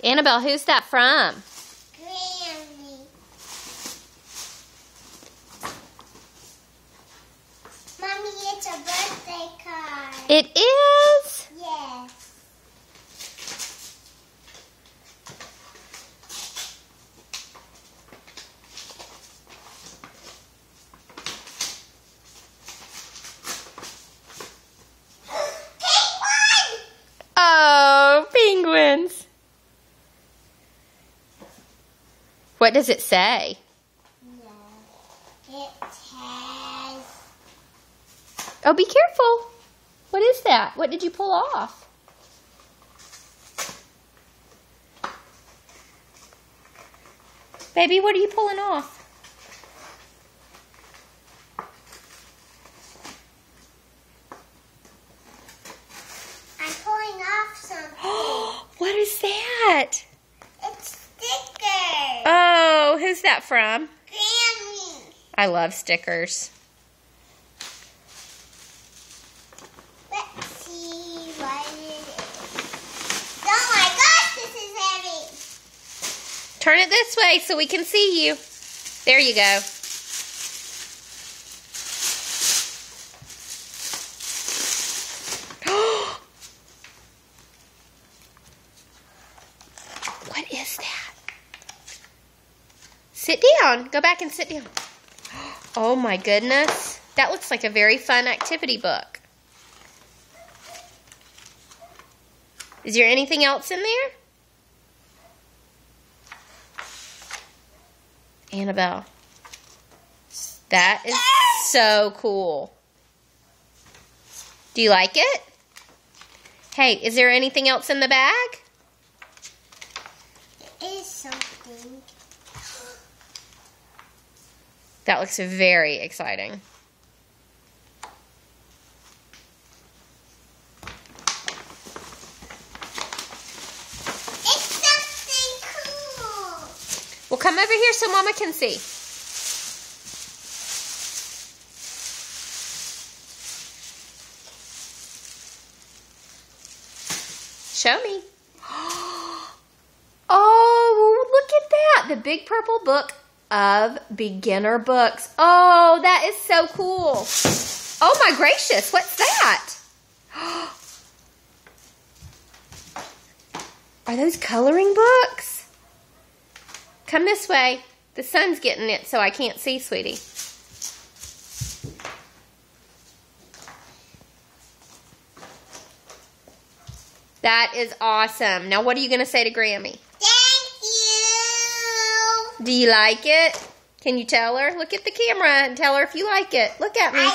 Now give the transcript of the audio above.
Annabelle, who's that from? Grammy. Mommy, it's a birthday card. It is? Yes. Oh, penguins. What does it say? No. It has... Oh, be careful. What is that? What did you pull off? Baby, what are you pulling off? I'm pulling off something. What is that? It's stickers. Oh, who's that from? Grammy. I love stickers. Let's see what it is. Oh my gosh, this is heavy. Turn it this way so we can see you. There you go. What is that? Sit down. Go back and sit down. Oh my goodness. That looks like a very fun activity book. Is there anything else in there? Annabelle. That is so cool. Do you like it? Hey, is there anything else in the bag? It is something. That looks very exciting. It's something cool. Well, come over here so Mama can see. Show me. Oh, look at that. The Big Purple Book of Beginner Books. Oh, that is so cool. Oh my gracious, what's that? Are those coloring books? Come this way. The sun's getting it so I can't see, sweetie. That is awesome. Now what are you going to say to Grammy? Thank you. Do you like it? Can you tell her? Look at the camera and tell her if you like it. Look at me. I